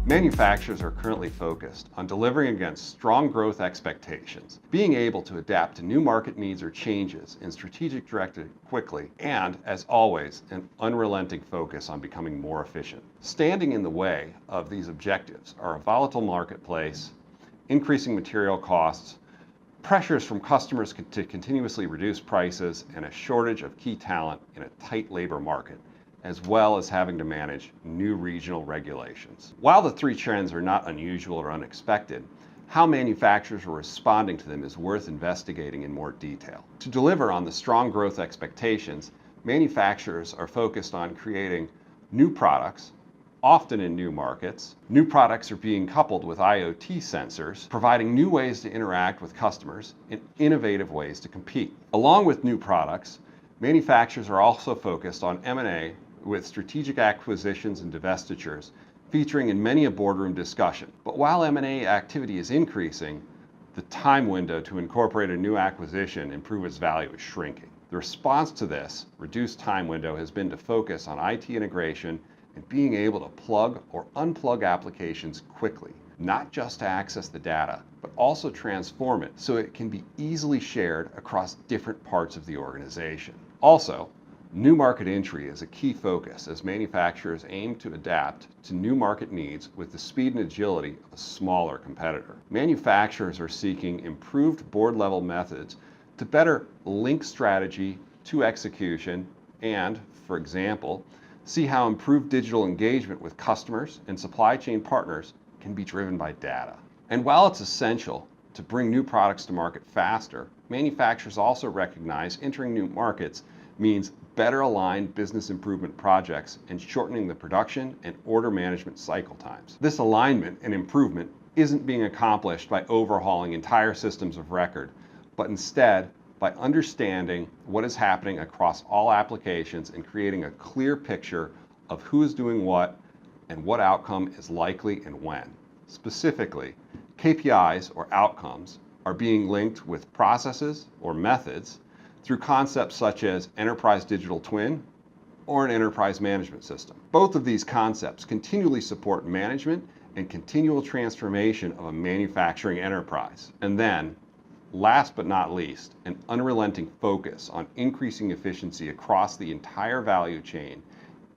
Manufacturers are currently focused on delivering against strong growth expectations, being able to adapt to new market needs or changes in strategic direction quickly, and, as always, an unrelenting focus on becoming more efficient. Standing in the way of these objectives are a volatile marketplace, increasing material costs, pressures from customers to continuously reduce prices, and a shortage of key talent in a tight labor market, as well as having to manage new regional regulations. While the three trends are not unusual or unexpected, how manufacturers are responding to them is worth investigating in more detail. To deliver on the strong growth expectations, manufacturers are focused on creating new products, often in new markets. New products are being coupled with IoT sensors, providing new ways to interact with customers and innovative ways to compete. Along with new products, manufacturers are also focused on M&A with strategic acquisitions and divestitures featuring in many a boardroom discussion. But while M&A activity is increasing, the time window to incorporate a new acquisition and prove its value is shrinking. The response to this reduced time window has been to focus on IT integration and being able to plug or unplug applications quickly, not just to access the data, but also transform it so it can be easily shared across different parts of the organization. Also, new market entry is a key focus as manufacturers aim to adapt to new market needs with the speed and agility of a smaller competitor. Manufacturers are seeking improved board-level methods to better link strategy to execution and, for example, see how improved digital engagement with customers and supply chain partners can be driven by data. And while it's essential to bring new products to market faster, manufacturers also recognize entering new markets means better aligned business improvement projects and shortening the production and order management cycle times. This alignment and improvement isn't being accomplished by overhauling entire systems of record, but instead by understanding what is happening across all applications and creating a clear picture of who is doing what and what outcome is likely and when. Specifically, KPIs or outcomes are being linked with processes or methods through concepts such as enterprise digital twin or an enterprise management system. Both of these concepts continually support management and continual transformation of a manufacturing enterprise. And then, last but not least, an unrelenting focus on increasing efficiency across the entire value chain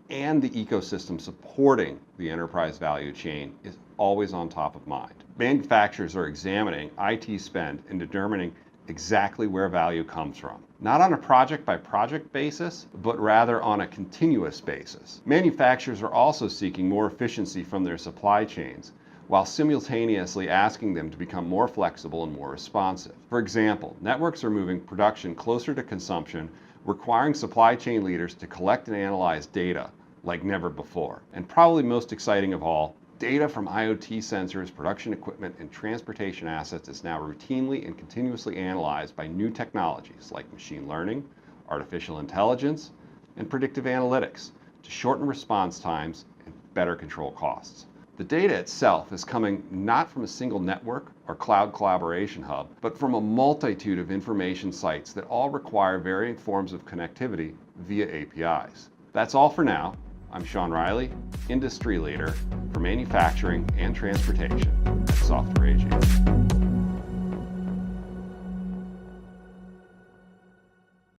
and the ecosystem supporting the enterprise value chain is always on top of mind. Manufacturers are examining IT spend and determining exactly where value comes from. Not on a project-by-project basis, but rather on a continuous basis. Manufacturers are also seeking more efficiency from their supply chains, while simultaneously asking them to become more flexible and more responsive. For example, networks are moving production closer to consumption, requiring supply chain leaders to collect and analyze data like never before. And probably most exciting of all, data from IoT sensors, production equipment, and transportation assets is now routinely and continuously analyzed by new technologies like machine learning, artificial intelligence, and predictive analytics to shorten response times and better control costs. The data itself is coming not from a single network or cloud collaboration hub, but from a multitude of information sites that all require varying forms of connectivity via APIs. That's all for now. I'm Sean Riley, industry leader for manufacturing and transportation at Software AG.